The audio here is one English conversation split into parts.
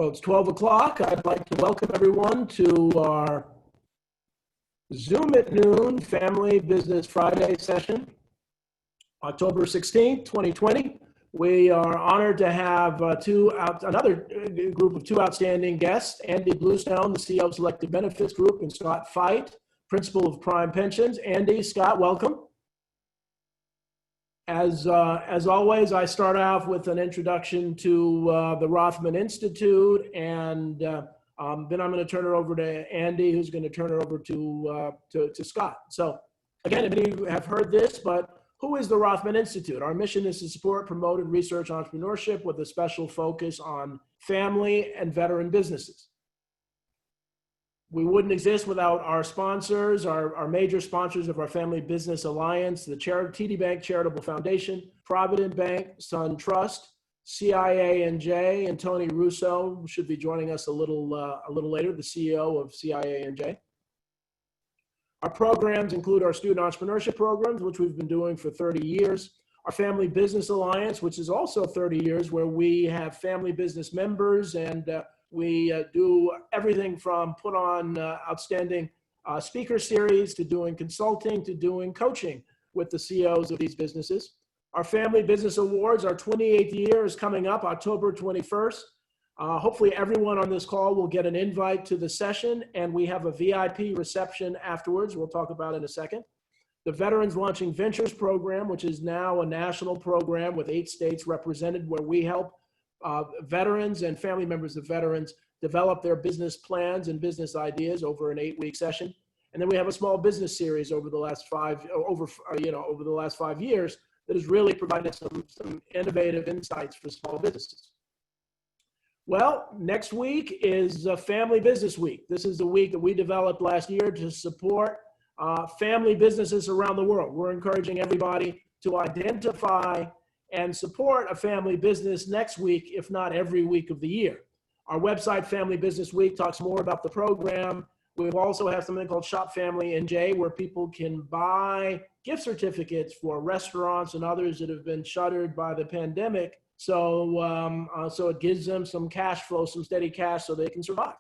Well, it's 12 o'clock. I'd like to welcome everyone to our Zoom at noon Family Business Friday session, October 16th, 2020. We are honored to have another group of two outstanding guests, Andy Bluestone, the CEO of Selective Benefits Group, and Scott Feit, Principal of Prime Pensions. Andy, Scott, welcome. As always, I start off with an introduction to the Rothman Institute, and then I'm going to turn it over to Andy, who's going to turn it over to Scott. So again, many of you have heard this, but who is the Rothman Institute? Our mission is to support, promote, and research entrepreneurship with a special focus on family and veteran businesses. We wouldn't exist without our sponsors, our major sponsors of our Family Business Alliance, the TD Bank Charitable Foundation, Provident Bank, Sun Trust, CIA&J, and Tony Russo, who should be joining us a little later, the CEO of CIA&J. Our programs include our student entrepreneurship programs, which we've been doing for 30 years, our Family Business Alliance, which is also 30 years, where we have family business members, and we do everything from put on outstanding speaker series to doing consulting to doing coaching with the CEOs of these businesses. Our Family Business Awards, our 28th year is coming up October 21st. Hopefully everyone on this call will get an invite to the session, and we have a VIP reception afterwards. We'll talk about it in a second. The Veterans Launching Ventures program, which is now a national program with 8 states represented, where we help veterans and family members of veterans develop their business plans and business ideas over an 8-week session. And then we have a small business series over the last 5 years that has really provided some innovative insights for small businesses. Well, next week is Family Business Week. This is the week that we developed last year to support family businesses around the world. We're encouraging everybody to identify and support a family business next week, if not every week of the year. Our website, Family Business Week, talks more about the program. We also have something called Shop Family NJ, where people can buy gift certificates for restaurants and others that have been shuttered by the pandemic. So it gives them some cash flow, some steady cash, so they can survive.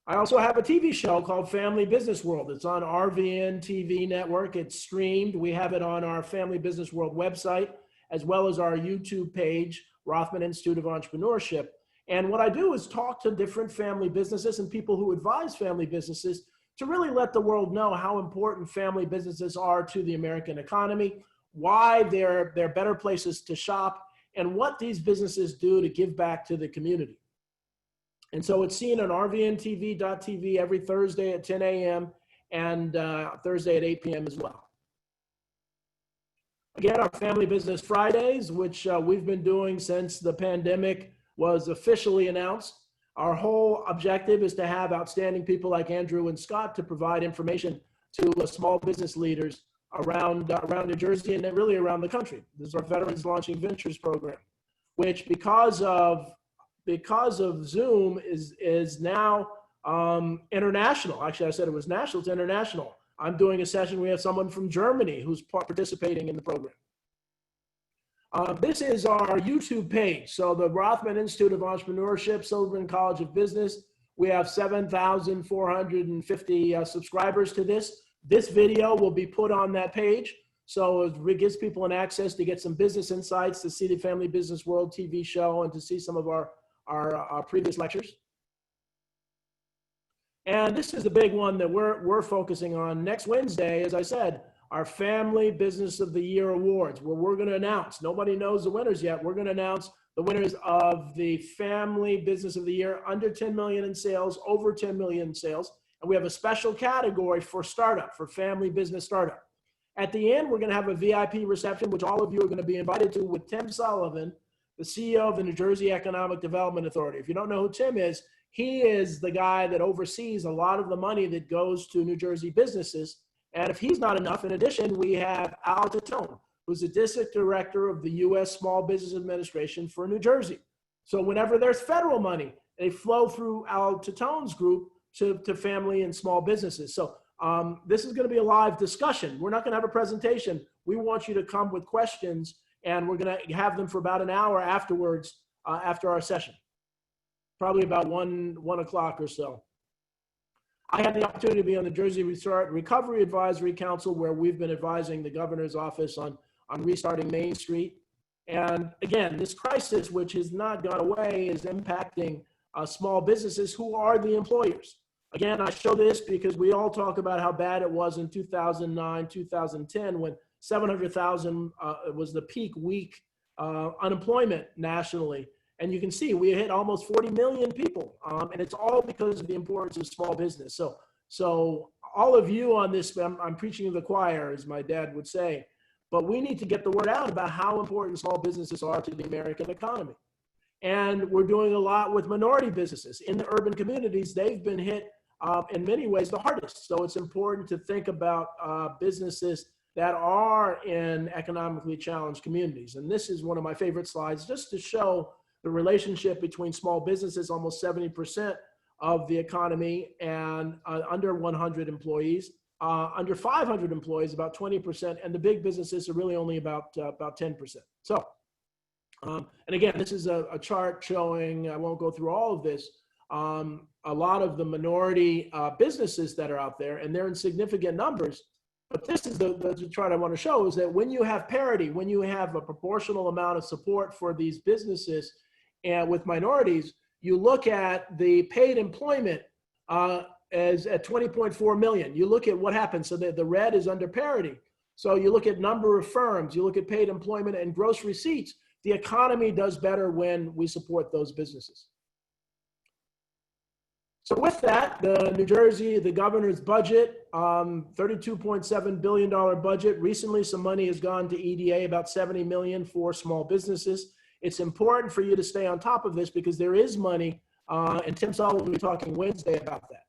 I also have a TV show called Family Business World. It's on RVN TV network. It's streamed. We have it on our Family Business World website, as well as our YouTube page, Rothman Institute of Entrepreneurship. And what I do is talk to different family businesses and people who advise family businesses to really let the world know how important family businesses are to the American economy, why they're better places to shop, and what these businesses do to give back to the community. And so it's seen on rvntv.tv every Thursday at 10 a.m. and Thursday at 8 p.m. as well. Again, our Family Business Fridays, which we've been doing since the pandemic was officially announced. Our whole objective is to have outstanding people like Andrew and Scott to provide information to small business leaders around New Jersey and really around the country. This is our Veterans Launching Ventures program, which because of Zoom is now international. Actually, I said it was national, it's international. I'm doing a session, we have someone from Germany who's participating in the program. This is our YouTube page. So the Rothman Institute of Entrepreneurship, Silverman College of Business, we have 7,450 subscribers to this. This video will be put on that page. So it gives people an access to get some business insights, to see the Family Business World TV show, and to see some of our previous lectures. And this is the big one that we're focusing on. Next Wednesday, as I said, our Family Business of the Year Awards, where we're going to announce, nobody knows the winners yet, we're going to announce the winners of the Family Business of the Year, under 10 million in sales, over 10 million in sales. And we have a special category for startup, for family business startup. At the end, we're going to have a VIP reception, which all of you are going to be invited to, with Tim Sullivan, the CEO of the New Jersey Economic Development Authority. If you don't know who Tim is, he is the guy that oversees a lot of the money that goes to New Jersey businesses. And if he's not enough, in addition, we have Al Tatone, who's the District Director of the U.S. Small Business Administration for New Jersey. So whenever there's federal money, they flow through Al Tatone's group to family and small businesses. So this is going to be a live discussion. We're not going to have a presentation. We want you to come with questions, and we're going to have them for about an hour afterwards after our session, probably about 1 o'clock or so. I had the opportunity to be on the Jersey Recovery Advisory Council, where we've been advising the governor's office on restarting Main Street. And again, this crisis, which has not gone away, is impacting small businesses who are the employers. Again, I show this because we all talk about how bad it was in 2009, 2010, when 700,000 was the peak week unemployment nationally. And you can see we hit almost 40 million people, and it's all because of the importance of small business. So all of you on this, I'm preaching to the choir, as my dad would say, but we need to get the word out about how important small businesses are to the American economy. And we're doing a lot with minority businesses. In the urban communities, they've been hit in many ways the hardest. So it's important to think about businesses that are in economically challenged communities. And this is one of my favorite slides, just to show the relationship between small businesses, almost 70% of the economy, and under 100 employees, under 500 employees, about 20%, and the big businesses are really only about 10%. So, and again, this is a chart showing, I won't go through all of this, a lot of the minority businesses that are out there, and they're in significant numbers. But this is the chart I want to show, is that when you have parity, when you have a proportional amount of support for these businesses and with minorities, you look at the paid employment as at 20.4 million. You look at what happens. So the red is under parity. So you look at number of firms, you look at paid employment and gross receipts. The economy does better when we support those businesses. So with that, the New Jersey, the governor's budget, $32.7 billion budget. Recently, some money has gone to EDA, about 70 million for small businesses. It's important for you to stay on top of this because there is money, and Tim Sullivan will be talking Wednesday about that.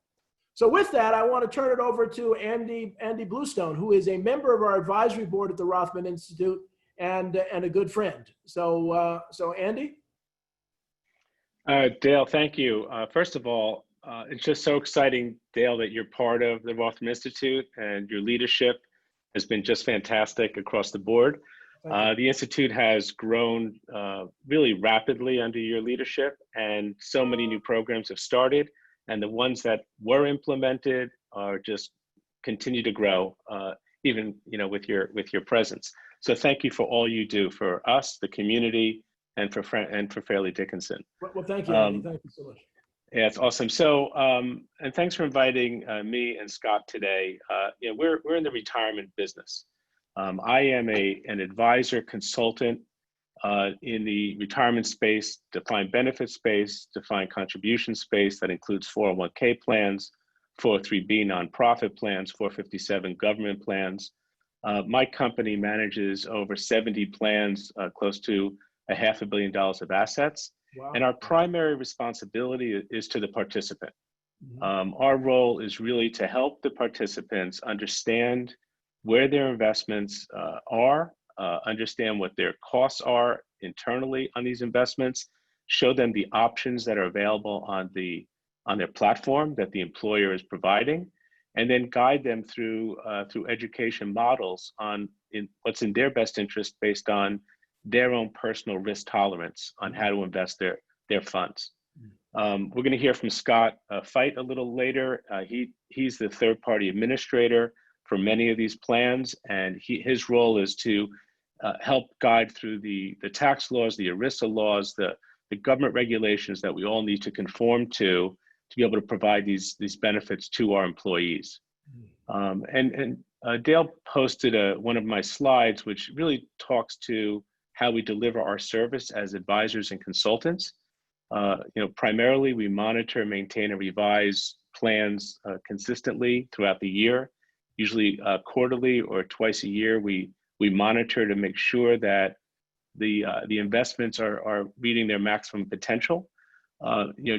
So with that, I want to turn it over to Andy Bluestone, who is a member of our advisory board at the Rothman Institute and a good friend. So Andy? Dale, thank you. First of all, it's just so exciting, Dale, that you're part of the Rothman Institute, and your leadership has been just fantastic across the board. The Institute has grown really rapidly under your leadership, and so many new programs have started, and the ones that were implemented are just continue to grow, even with your presence. So thank you for all you do for us, the community, and for Fairleigh Dickinson. Well, thank you, Andy. Thank you so much. Yeah, it's awesome. So, and thanks for inviting me and Scott today. We're in the retirement business. I am an advisor consultant in the retirement space, defined benefit space, defined contribution space that includes 401k plans, 403b nonprofit plans, 457 government plans. My company manages over 70 plans, close to $500 million of assets. Wow. And our primary responsibility is to the participant. Mm-hmm. Our role is really to help the participants understand where their investments are, understand what their costs are internally on these investments, show them the options that are available on their platform that the employer is providing, and then guide them through education models on what's in their best interest based on their own personal risk tolerance on how to invest their funds. We're going to hear from Scott Feit a little later. He's the third-party administrator for many of these plans, and his role is to help guide through the tax laws, the ERISA laws, the government regulations that we all need to conform to be able to provide these benefits to our employees. Dale posted one of my slides, which really talks to how we deliver our service as advisors and consultants. Primarily, we monitor, maintain, and revise plans consistently throughout the year. Usually quarterly or twice a year, we monitor to make sure that the investments are reaching their maximum potential.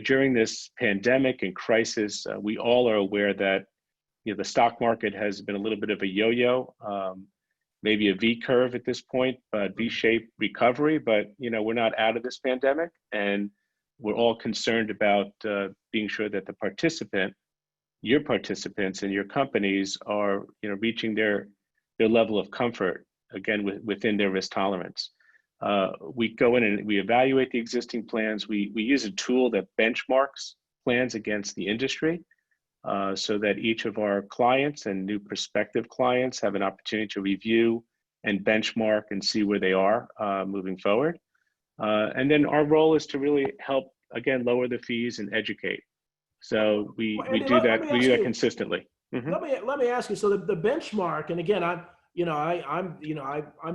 During this pandemic and crisis, we all are aware that the stock market has been a little bit of a yo-yo. Maybe a V curve at this point, V-shaped recovery, but we're not out of this pandemic, and we're all concerned about being sure that your participants and your companies are reaching their level of comfort, again, within their risk tolerance. We go in and we evaluate the existing plans. We use a tool that benchmarks plans against the industry so that each of our clients and new prospective clients have an opportunity to review and benchmark and see where they are moving forward. And then our role is to really help, again, lower the fees and educate. So we do that consistently. Mm-hmm. Let me ask you. So the benchmark, and again, I'm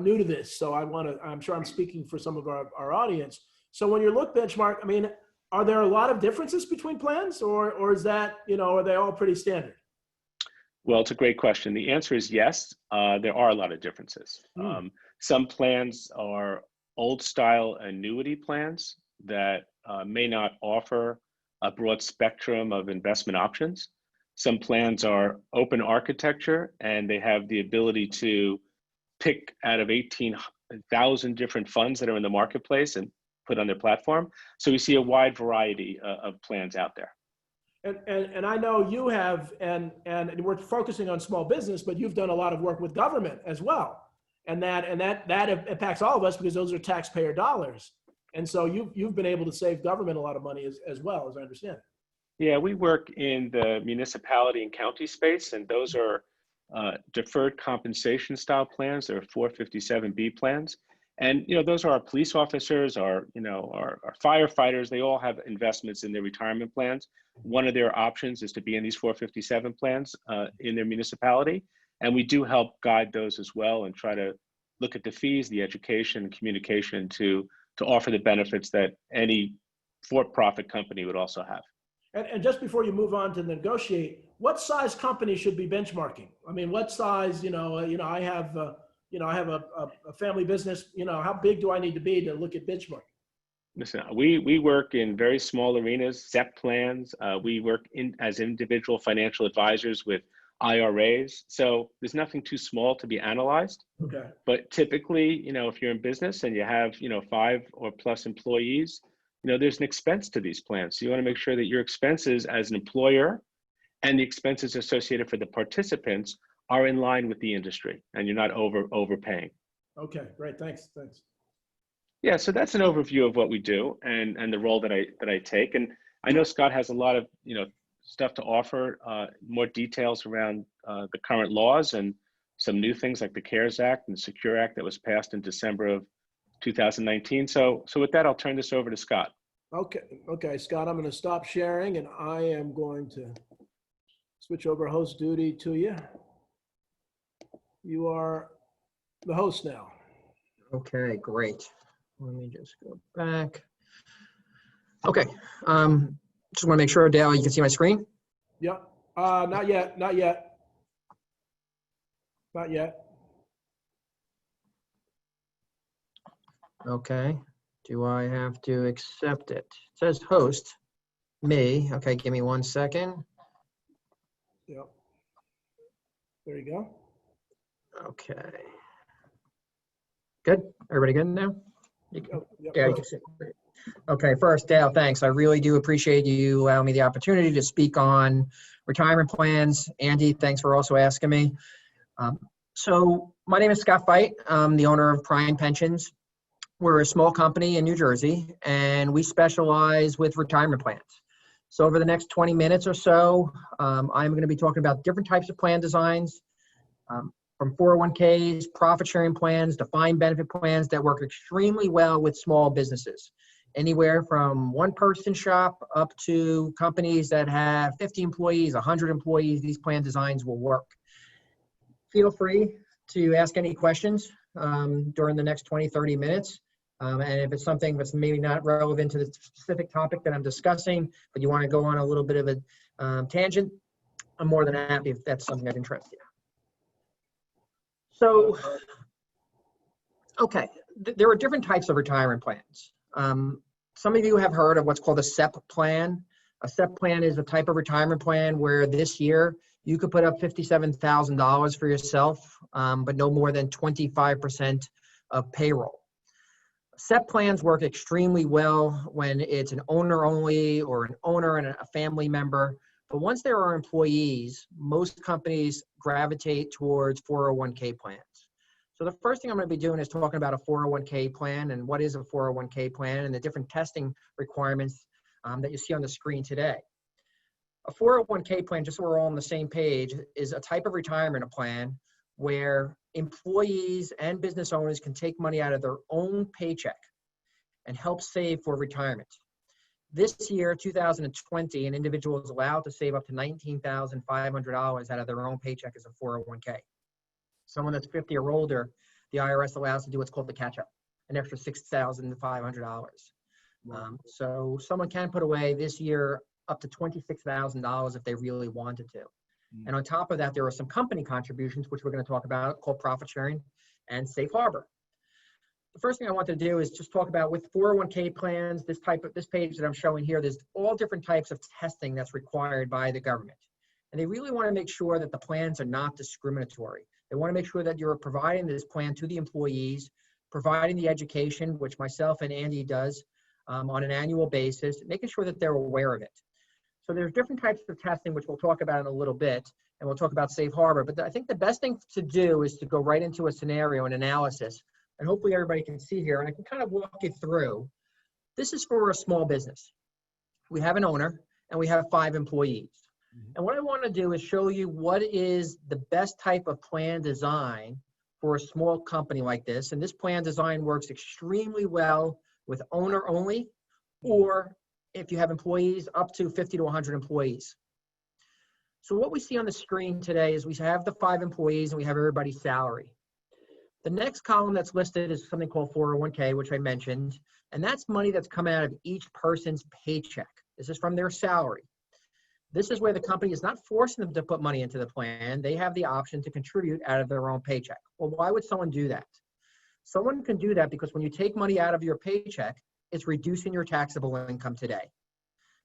new to this, so I'm sure I'm speaking for some of our audience. So when you look benchmark, I mean, are there a lot of differences between plans, or is that, are they all pretty standard? Well, it's a great question. The answer is yes. There are a lot of differences. Some plans are old style annuity plans that may not offer a broad spectrum of investment options. Some plans are open architecture and they have the ability to pick out of 18,000 different funds that are in the marketplace and put on their platform. So we see a wide variety of plans out there. And I know you have, and we're focusing on small business, but you've done a lot of work with government as well. And that impacts all of us because those are taxpayer dollars. And so you've been able to save government a lot of money as well, as I understand it. Yeah, we work in the municipality and county space, and those are deferred compensation style plans. They're 457B plans. And, those are our police officers, our firefighters. They all have investments in their retirement plans. One of their options is to be in these 457 plans in their municipality. And we do help guide those as well and try to look at the fees, the education, and communication to offer the benefits that any for-profit company would also have. And just before you move on to negotiate, what size company should be benchmarking? I mean, what size, I have a family business, how big do I need to be to look at benchmarking? Listen, we work in very small arenas, SEP plans. We work as individual financial advisors with IRAs. So there's nothing too small to be analyzed. Okay. But typically, if you're in business and you have, 5 or plus employees, there's an expense to these plans. So you want to make sure that your expenses as an employer and the expenses associated for the participants are in line with the industry and you're not overpaying. Okay, great. Thanks. Yeah, so that's an overview of what we do and the role that I take. And I know Scott has a lot of, stuff to offer, more details around the current laws and some new things like the CARES Act and the Secure Act that was passed in December of 2019. So with that, I'll turn this over to Scott. Okay, Scott, I'm going to stop sharing and I am going to switch over host duty to you. You are the host now. Okay, great. Let me just go back. Okay, just want to make sure, Dale, you can see my screen? Yep. Not yet. Okay, do I have to accept it? It says host, me. Okay, give me 1 second. Yep. There you go. Okay. Good, everybody good now? Yep. Yeah, you can see. Okay, first, Dale, thanks. I really do appreciate you allowing me the opportunity to speak on retirement plans. Andy, thanks for also asking me. So my name is Scott Feit. I'm the owner of Prime Pensions. We're a small company in New Jersey, and we specialize with retirement plans. So over the next 20 minutes or so, I'm going to be talking about different types of plan designs, from 401ks, profit sharing plans, defined benefit plans that work extremely well with small businesses. Anywhere from one-person shop up to companies that have 50 employees, 100 employees, these plan designs will work. Feel free to ask any questions during the next 20, 30 minutes. And if it's something that's maybe not relevant to the specific topic that I'm discussing, but you want to go on a little bit of a tangent, I'm more than happy if that's something that interests you. So, okay, there are different types of retirement plans. Some of you have heard of what's called a SEP plan. A SEP plan is a type of retirement plan where this year you could put up $57,000 for yourself, but no more than 25% of payroll. SEP plans work extremely well when it's an owner only or an owner and a family member. But once there are employees, most companies gravitate towards 401k plans. So the first thing I'm going to be doing is talking about a 401k plan and what is a 401k plan and the different testing requirements that you see on the screen today. A 401k plan, just so we're all on the same page, is a type of retirement plan where employees and business owners can take money out of their own paycheck and help save for retirement. This year, 2020, an individual is allowed to save up to $19,500 out of their own paycheck as a 401k. Someone that's 50 or older, the IRS allows to do what's called the catch-up, an extra $6,500. So someone can put away this year up to $26,000 if they really wanted to. And on top of that, there are some company contributions, which we're going to talk about, called profit sharing and safe harbor. The first thing I want to do is just talk about with 401k plans, this page that I'm showing here, there's all different types of testing that's required by the government. And they really want to make sure that the plans are not discriminatory. They want to make sure that you're providing this plan to the employees, providing the education, which myself and Andy does on an annual basis, making sure that they're aware of it. So there's different types of testing, which we'll talk about in a little bit, and we'll talk about safe harbor. But I think the best thing to do is to go right into a scenario and analysis, and hopefully everybody can see here, and I can kind of walk you through. This is for a small business. We have an owner, and we have 5 employees. And what I want to do is show you what is the best type of plan design for a small company like this. And this plan design works extremely well with owner only, or if you have employees up to 50 to 100 employees. So what we see on the screen today is we have the 5 employees and we have everybody's salary. The next column that's listed is something called 401k, which I mentioned, and that's money that's come out of each person's paycheck. This is from their salary. This is where the company is not forcing them to put money into the plan. They have the option to contribute out of their own paycheck. Well, why would someone do that? Someone can do that because when you take money out of your paycheck, it's reducing your taxable income today.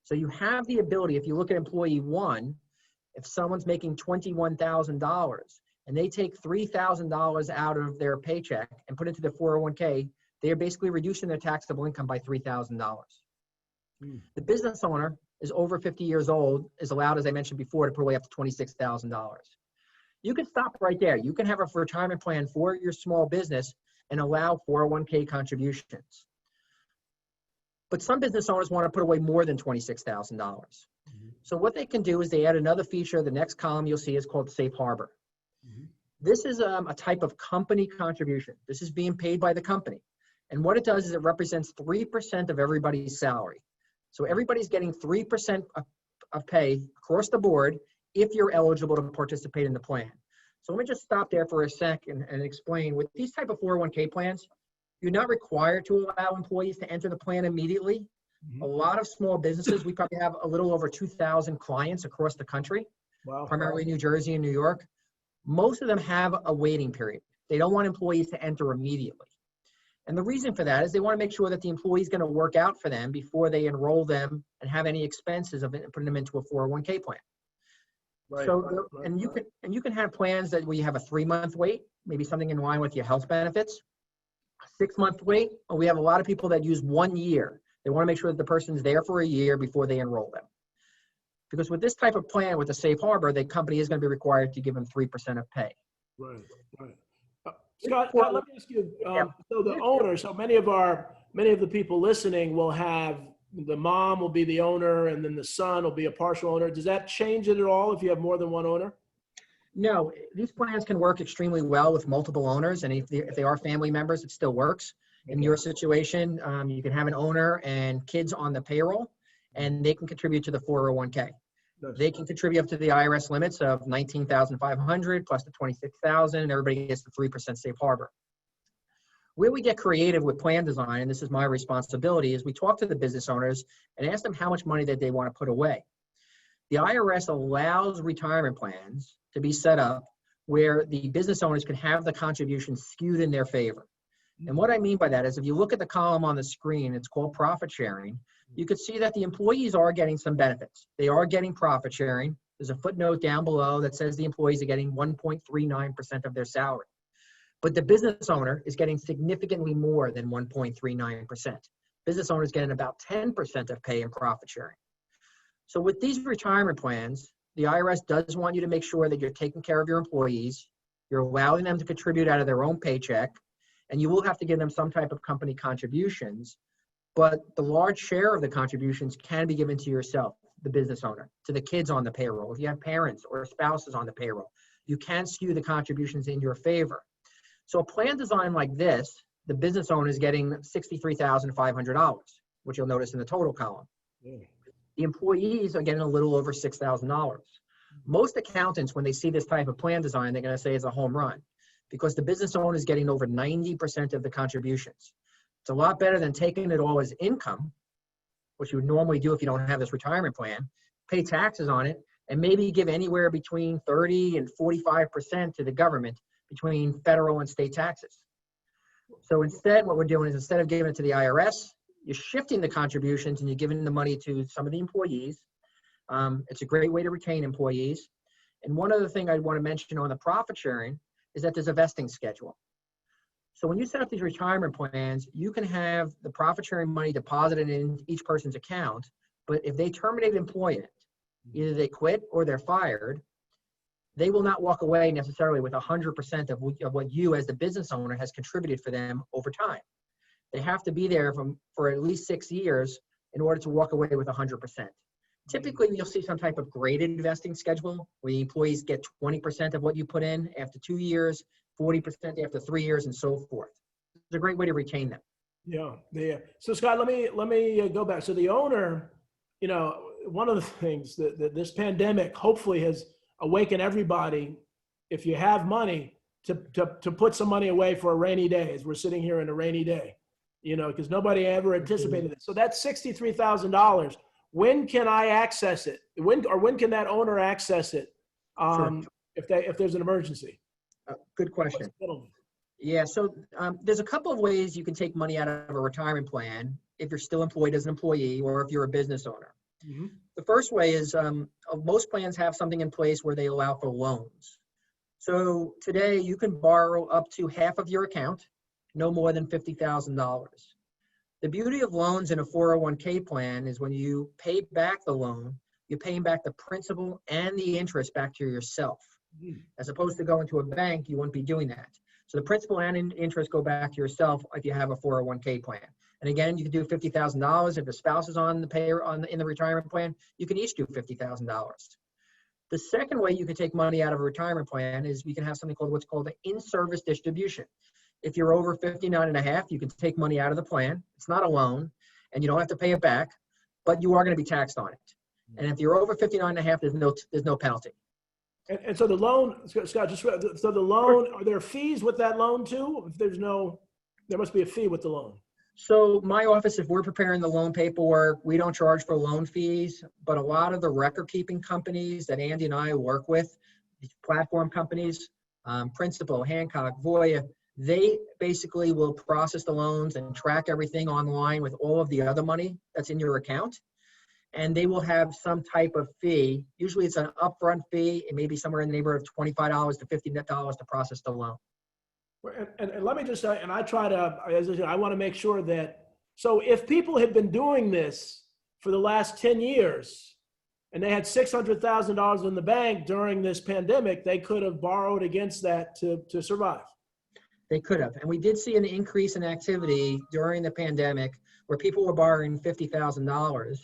So you have the ability, if you look at employee 1, if someone's making $21,000 and they take $3,000 out of their paycheck and put it into the 401k, they are basically reducing their taxable income by $3,000. The business owner is over 50 years old, is allowed, as I mentioned before, to put away up to $26,000. You can stop right there. You can have a retirement plan for your small business and allow 401k contributions. But some business owners want to put away more than $26,000. So what they can do is they add another feature. The next column you'll see is called safe harbor. This is a type of company contribution. This is being paid by the company. And what it does is it represents 3% of everybody's salary. So everybody's getting 3% of pay across the board if you're eligible to participate in the plan. So let me just stop there for a second and explain. With these type of 401k plans, you're not required to allow employees to enter the plan immediately. A lot of small businesses, we probably have a little over 2,000 clients across the country, primarily New Jersey and New York. Most of them have a waiting period. They don't want employees to enter immediately. And the reason for that is they want to make sure that the employee is going to work out for them before they enroll them and have any expenses of putting them into a 401k plan. And you can have plans that where you have a 3-month wait, maybe something in line with your health benefits, a 6-month wait, or we have a lot of people that use 1 year. They want to make sure that the person's there for a year before they enroll them. Because with this type of plan, with a safe harbor, the company is going to be required to give them 3% of pay. Right. Scott, let me ask you, so the owner, so many of the people listening will have, the mom will be the owner and then the son will be a partial owner. Does that change it at all if you have more than one owner? No, these plans can work extremely well with multiple owners, and if they are family members, it still works. In your situation, you can have an owner and kids on the payroll, and they can contribute to the 401k. They can contribute up to the IRS limits of $19,500 plus the $26,000, and everybody gets the 3% safe harbor. Where we get creative with plan design, and this is my responsibility, is we talk to the business owners and ask them how much money that they want to put away. The IRS allows retirement plans to be set up where the business owners can have the contributions skewed in their favor. And what I mean by that is if you look at the column on the screen, it's called profit sharing. You could see that the employees are getting some benefits. They are getting profit sharing. There's a footnote down below that says the employees are getting 1.39% of their salary. But the business owner is getting significantly more than 1.39%. Business owners getting about 10% of pay in profit sharing. So with these retirement plans, the IRS does want you to make sure that you're taking care of your employees. You're allowing them to contribute out of their own paycheck, and you will have to give them some type of company contributions, but the large share of the contributions can be given to yourself, the business owner, to the kids on the payroll. If you have parents or spouses on the payroll, you can skew the contributions in your favor. So a plan design like this, the business owner is getting $63,500, which you'll notice in the total column. Yeah. The employees are getting a little over $6,000. Most accountants, when they see this type of plan design, they're going to say it's a home run because the business owner is getting over 90% of the contributions. It's a lot better than taking it all as income, which you would normally do if you don't have this retirement plan, pay taxes on it, and maybe give anywhere between 30 and 45% to the government between federal and state taxes. So instead, what we're doing is instead of giving it to the IRS, you're shifting the contributions and you're giving the money to some of the employees. It's a great way to retain employees. And one other thing I want to mention on the profit sharing is that there's a vesting schedule. So when you set up these retirement plans, you can have the profit sharing money deposited in each person's account, but if they terminate employment, either they quit or they're fired, they will not walk away necessarily with 100% of what you as the business owner has contributed for them over time. They have to be there for at least 6 years in order to walk away with 100%. Typically, you'll see some type of graded vesting schedule where the employees get 20% of what you put in after 2 years, 40% after 3 years, and so forth. It's a great way to retain them. Yeah. So Scott, let me go back. So the owner, one of the things that this pandemic hopefully has awakened everybody, if you have money, to put some money away for a rainy day, as we're sitting here in a rainy day, because nobody ever anticipated it. So that's $63,000. When can I access it? When can that owner access it? Sure. If there's an emergency? Good question. Yeah, so there's a couple of ways you can take money out of a retirement plan if you're still employed as an employee or if you're a business owner. Mm-hmm. The first way is most plans have something in place where they allow for loans. So today you can borrow up to half of your account, no more than $50,000. The beauty of loans in a 401k plan is when you pay back the loan, you're paying back the principal and the interest back to yourself. As opposed to going to a bank, you wouldn't be doing that. So the principal and interest go back to yourself if you have a 401k plan. And again, you can do $50,000. If the spouse is on the in the retirement plan, you can each do $50,000. The second way you can take money out of a retirement plan is we can have something called what's called an in-service distribution. If you're over 59 and a half, you can take money out of the plan. It's not a loan, and you don't have to pay it back, but you are going to be taxed on it. And if you're over 59 and a half, there's no penalty. And so the loan, Scott, so the loan, are there fees with that loan too? If there must be a fee with the loan. So my office, if we're preparing the loan paperwork, we don't charge for loan fees, but a lot of the record keeping companies that Andy and I work with, these platform companies, Principal, Hancock, Voya, they basically will process the loans and track everything online with all of the other money that's in your account. And they will have some type of fee. Usually it's an upfront fee. It may be somewhere in the neighborhood of $25 to $50 to process the loan. And let me just say, and I try to, as I said, I want to make sure that, so if people had been doing this for the last 10 years and they had $600,000 in the bank during this pandemic, they could have borrowed against that to survive. They could have. And we did see an increase in activity during the pandemic where people were borrowing $50,000.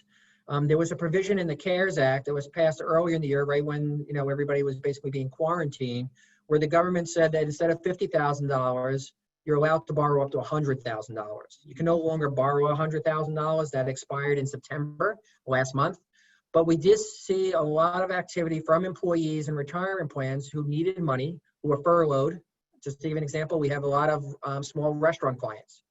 There was a provision in the CARES Act that was passed earlier in the year, right when everybody was basically being quarantined, where the government said that instead of $50,000, you're allowed to borrow up to $100,000. You can no longer borrow $100,000. That expired in September last month. But we did see a lot of activity from employees and retirement plans who needed money, who were furloughed. Just to give an example, we have a lot of small restaurant clients,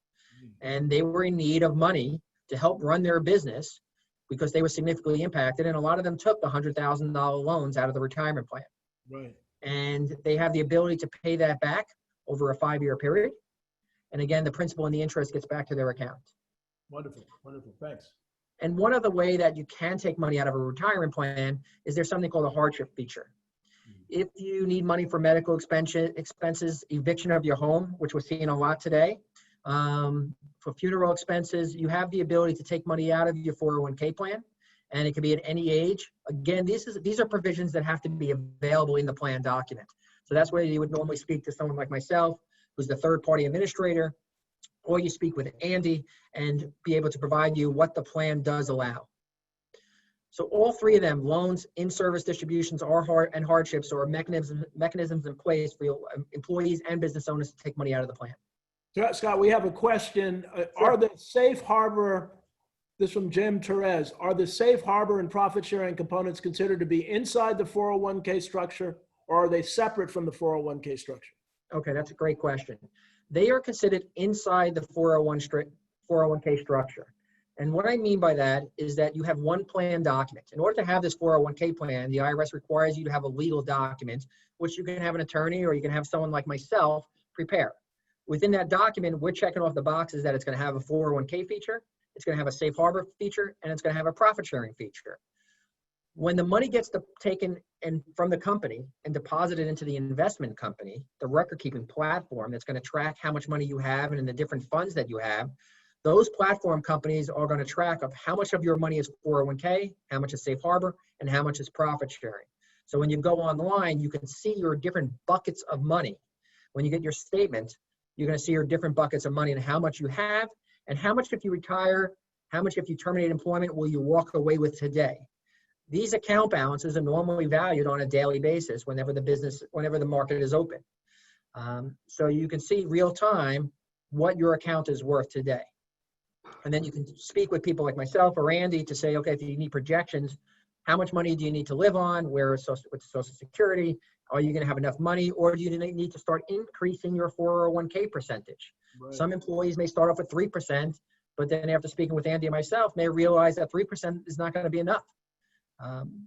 and they were in need of money to help run their business because they were significantly impacted, and a lot of them took the $100,000 loans out of the retirement plan. Right. And they have the ability to pay that back over a 5-year period. And again, the principal and the interest gets back to their account. Wonderful, thanks. And one other way that you can take money out of a retirement plan is there's something called a hardship feature. If you need money for medical expenses, eviction of your home, which we're seeing a lot today, for funeral expenses, you have the ability to take money out of your 401k plan, and it can be at any age. Again, these are provisions that have to be available in the plan document. So that's where you would normally speak to someone like myself, who's the third-party administrator, or you speak with Andy and be able to provide you what the plan does allow. So all three of them, loans, in-service distributions, and hardships, are mechanisms in place for your employees and business owners to take money out of the plan. Scott, we have a question. Are the safe harbor, this from Jim Perez, are the safe harbor and profit sharing components considered to be inside the 401k structure, or are they separate from the 401k structure? Okay, that's a great question. They are considered inside the 401k structure. And what I mean by that is that you have one plan document. In order to have this 401k plan, the IRS requires you to have a legal document, which you can have an attorney or you can have someone like myself prepare. Within that document, we're checking off the boxes that it's going to have a 401k feature, it's going to have a safe harbor feature, and it's going to have a profit sharing feature. When the money gets taken from the company and deposited into the investment company, the record keeping platform that's going to track how much money you have and in the different funds that you have, those platform companies are going to track of how much of your money is 401k, how much is safe harbor, and how much is profit sharing. So when you go online, you can see your different buckets of money. When you get your statement, you're going to see your different buckets of money and how much you have, and how much if you retire, how much if you terminate employment will you walk away with today. These account balances are normally valued on a daily basis whenever the market is open. So you can see real time what your account is worth today. And then you can speak with people like myself or Andy to say, okay, if you need projections, how much money do you need to live on? Where is with Social Security? Are you going to have enough money, or do you need to start increasing your 401k percentage? Right. Some employees may start off with 3%, but then after speaking with Andy and myself, may realize that 3% is not going to be enough.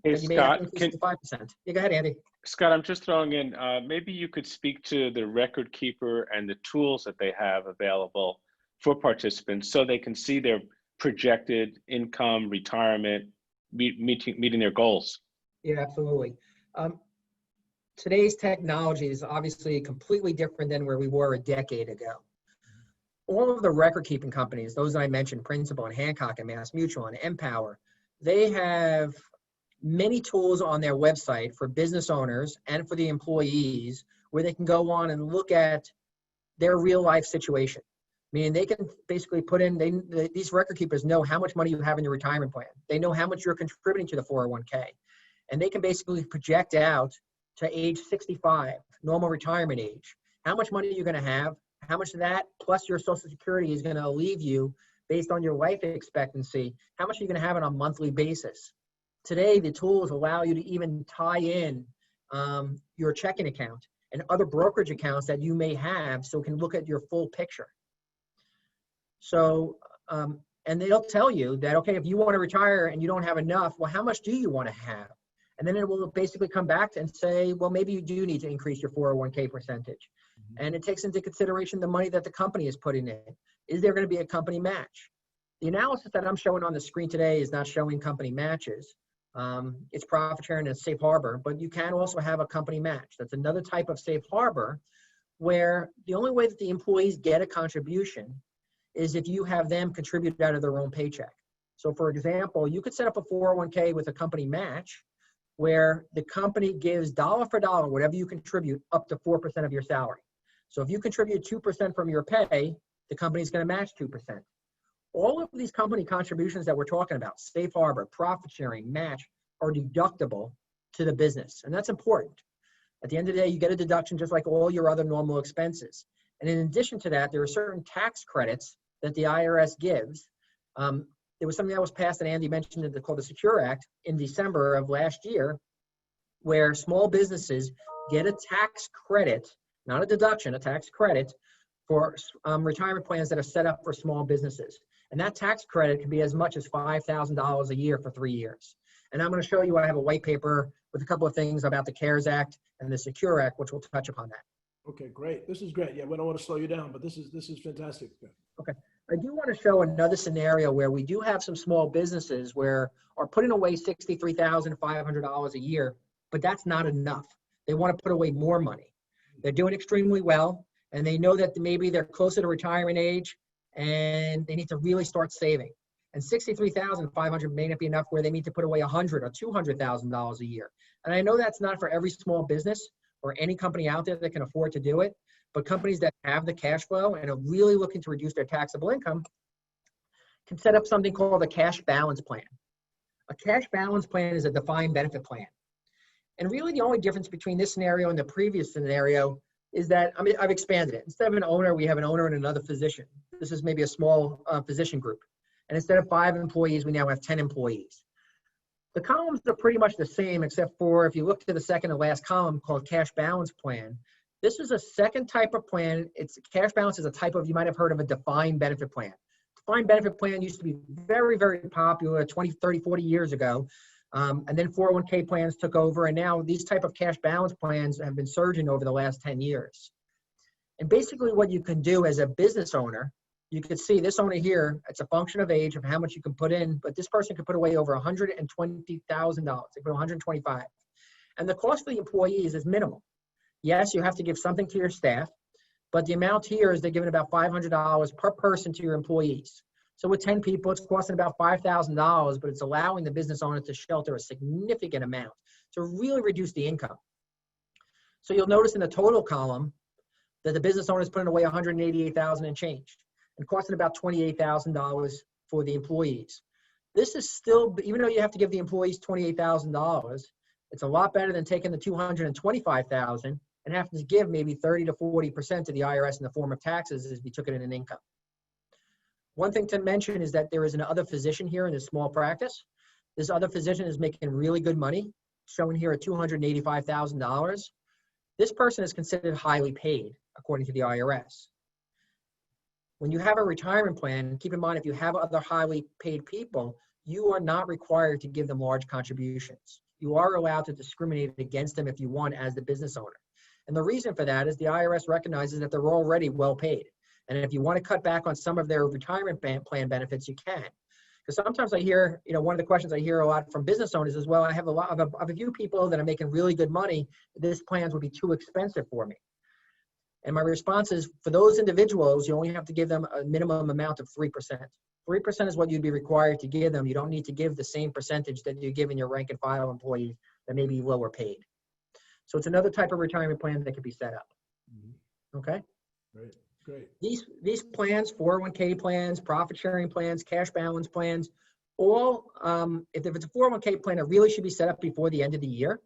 Hey, you may have to increase to 5%. Yeah, go ahead, Andy. Scott, I'm just throwing in, maybe you could speak to the record keeper and the tools that they have available for participants so they can see their projected income, retirement, meeting their goals. Yeah, absolutely. Today's technology is obviously completely different than where we were a decade ago. All of the record keeping companies, those I mentioned, Principal and Hancock and Mass Mutual and Empower, they have many tools on their website for business owners and for the employees where they can go on and look at their real life situation. Meaning they can basically put in, these record keepers know how much money you have in your retirement plan. They know how much you're contributing to the 401k. And they can basically project out to age 65, normal retirement age. How much money you're going to have, how much of that plus your Social Security is going to leave you based on your life expectancy, how much are you going to have on a monthly basis. Today, the tools allow you to even tie in your checking account and other brokerage accounts that you may have so it can look at your full picture. So, and they'll tell you that, okay, if you want to retire and you don't have enough, well, how much do you want to have? And then it will basically come back and say, well, maybe you do need to increase your 401k percentage. Mm-hmm. And it takes into consideration the money that the company is putting in. Is there going to be a company match? The analysis that I'm showing on the screen today is not showing company matches. It's profit sharing and safe harbor, but you can also have a company match. That's another type of safe harbor where the only way that the employees get a contribution is if you have them contribute out of their own paycheck. So for example, you could set up a 401k with a company match where the company gives dollar for dollar, whatever you contribute, up to 4% of your salary. So if you contribute 2% from your pay, the company's going to match 2%. All of these company contributions that we're talking about, safe harbor, profit sharing, match, are deductible to the business. And that's important. At the end of the day, you get a deduction just like all your other normal expenses. And in addition to that, there are certain tax credits that the IRS gives. There was something that was passed, and Andy mentioned it, called the Secure Act in December of last year, where small businesses get a tax credit, not a deduction, a tax credit for retirement plans that are set up for small businesses. And that tax credit can be as much as $5,000 a year for 3 years. And I'm going to show you, I have a white paper with a couple of things about the CARES Act and the Secure Act, which will touch upon that. Okay, great. This is great. Yeah, we don't want to slow you down, but this is fantastic. Okay. I do want to show another scenario where we do have some small businesses where are putting away $63,500 a year, but that's not enough. They want to put away more money. They're doing extremely well, and they know that maybe they're closer to retirement age and they need to really start saving. And $63,500 may not be enough where they need to put away $100,000 or $200,000 a year. And I know that's not for every small business, or any company out there that can afford to do it, but companies that have the cash flow and are really looking to reduce their taxable income can set up something called a cash balance plan. A cash balance plan is a defined benefit plan. And really the only difference between this scenario and the previous scenario is that, I mean, I've expanded it. Instead of an owner, we have an owner and another physician. This is maybe a small physician group. And instead of 5 employees, we now have 10 employees. The columns are pretty much the same, except for if you look to the second to last column called cash balance plan, this is a second type of plan. It's cash balance is a type of, you might have heard of a defined benefit plan. Defined benefit plan used to be very, very popular 20, 30, 40 years ago. And then 401k plans took over. And now these type of cash balance plans have been surging over the last 10 years. And basically what you can do as a business owner, you could see this owner here, it's a function of age of how much you can put in, but this person could put away over $120,000. They put 125. And the cost for the employees is minimal. Yes, you have to give something to your staff, but the amount here is they're giving about $500 per person to your employees. So with 10 people, it's costing about $5,000, but it's allowing the business owner to shelter a significant amount to really reduce the income. So you'll notice in the total column that the business owner is putting away $188,000 and change and costing about $28,000 for the employees. This is still, even though you have to give the employees $28,000, it's a lot better than taking the $225,000 and having to give maybe 30 to 40% to the IRS in the form of taxes if you took it in an income. One thing to mention is that there is another physician here in this small practice. This other physician is making really good money, showing here at $285,000. This person is considered highly paid, according to the IRS. When you have a retirement plan, keep in mind if you have other highly paid people, you are not required to give them large contributions. You are allowed to discriminate against them if you want as the business owner. And the reason for that is the IRS recognizes that they're already well paid. And if you want to cut back on some of their retirement plan benefits, you can. Because sometimes I hear, one of the questions I hear a lot from business owners is, well, I have a few people that are making really good money. This plans would be too expensive for me. And my response is, for those individuals, you only have to give them a minimum amount of 3%. 3% is what you'd be required to give them. You don't need to give the same percentage that you give in your rank and file employees that may be lower paid. So it's another type of retirement plan that can be set up. Okay? Great. Great. These plans, 401k plans, profit sharing plans, cash balance plans, all, if it's a 401k plan, it really should be set up before the end of the year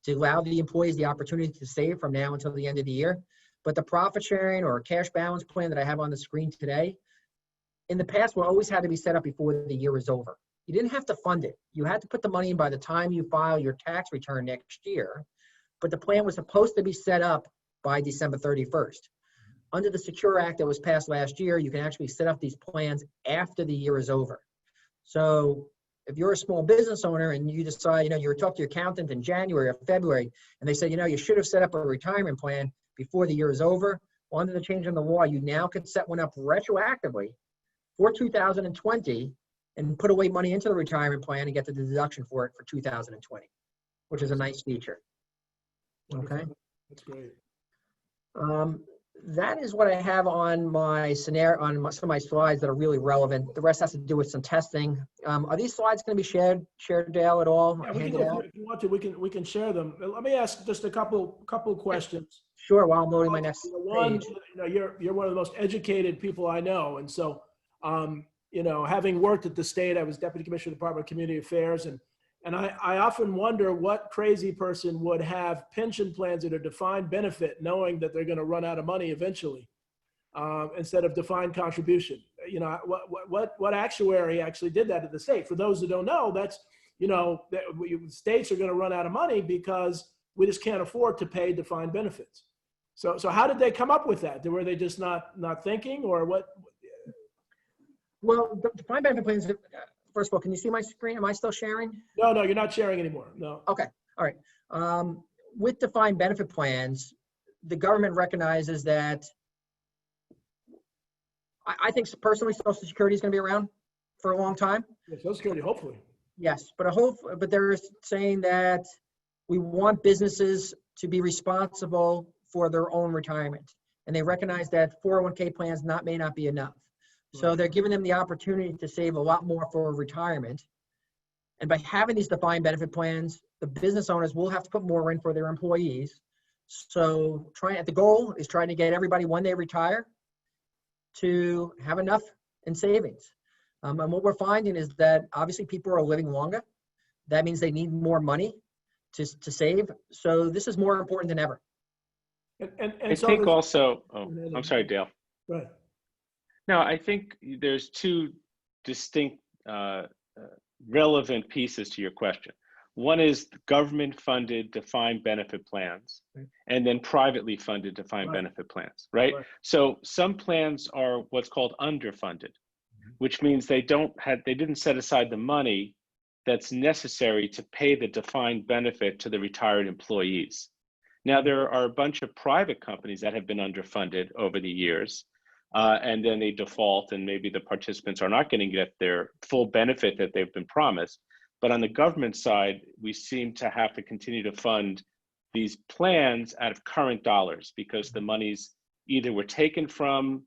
to allow the employees the opportunity to save from now until the end of the year. But the profit sharing or cash balance plan that I have on the screen today, in the past, will always had to be set up before the year is over. You didn't have to fund it. You had to put the money in by the time you file your tax return next year, but the plan was supposed to be set up by December 31st. Under the Secure Act that was passed last year, you can actually set up these plans after the year is over. So if you're a small business owner and you decide, you were talking to your accountant in January or February, and they said, you should have set up a retirement plan before the year is over. Well, under the change in the law, you now can set one up retroactively for 2020 and put away money into the retirement plan and get the deduction for it for 2020, which is a nice feature. Okay. That's great. That is what I have on my scenario, on some of my slides that are really relevant. The rest has to do with some testing. Are these slides going to be shared, Dale, at all? Yeah, if you want to, we can share them. Let me ask just a couple questions. Sure. While I'm loading my next One, page. You're one of the most educated people I know, and so having worked at the state, I was Deputy Commissioner of the Department of Community Affairs, and I often wonder what crazy person would have pension plans that are defined benefit, knowing that they're going to run out of money eventually, instead of defined contribution. What actuary actually did that at the state? For those who don't know, that's states are going to run out of money because we just can't afford to pay defined benefits. So how did they come up with that? Were they just not thinking, or what? Well, the defined benefit plans. First of all, can you see my screen? Am I still sharing? No, you're not sharing anymore. No. Okay. All right. With defined benefit plans, the government recognizes that I think personally Social Security is going to be around for a long time. Yeah, Social Security, hopefully. Yes, but they're saying that we want businesses to be responsible for their own retirement, and they recognize that 401k plans may not be enough. So they're giving them the opportunity to save a lot more for retirement. And by having these defined benefit plans, the business owners will have to put more in for their employees. So the goal is trying to get everybody when they retire to have enough in savings. And what we're finding is that obviously people are living longer. That means they need more money to save. So this is more important than ever. I think also, oh, I'm sorry, Dale. Right. No, I think there's two distinct relevant pieces to your question. One is government-funded defined benefit plans, and then privately funded defined benefit plans, right? So some plans are what's called underfunded, which means they didn't set aside the money that's necessary to pay the defined benefit to the retired employees. Now, there are a bunch of private companies that have been underfunded over the years, and then they default, and maybe the participants are not going to get their full benefit that they've been promised. But on the government side, we seem to have to continue to fund these plans out of current dollars because the monies either were taken from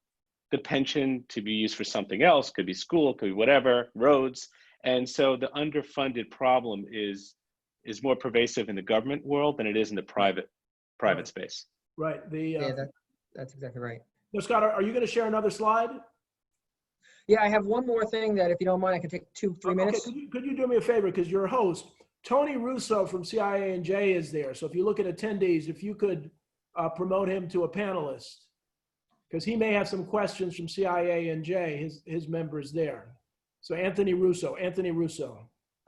the pension to be used for something else, could be school, could be whatever, roads. And so the underfunded problem is more pervasive in the government world than it is in the private space. Right. That's exactly right. Now, Scott, are you going to share another slide? Yeah, I have one more thing that if you don't mind, I can take 2-3 minutes. Okay. Could you do me a favor? Because your host, Tony Russo from CIA&J is there. So if you look at attendees, if you could promote him to a panelist, because he may have some questions from CIA&J, his members there. So Anthony Russo.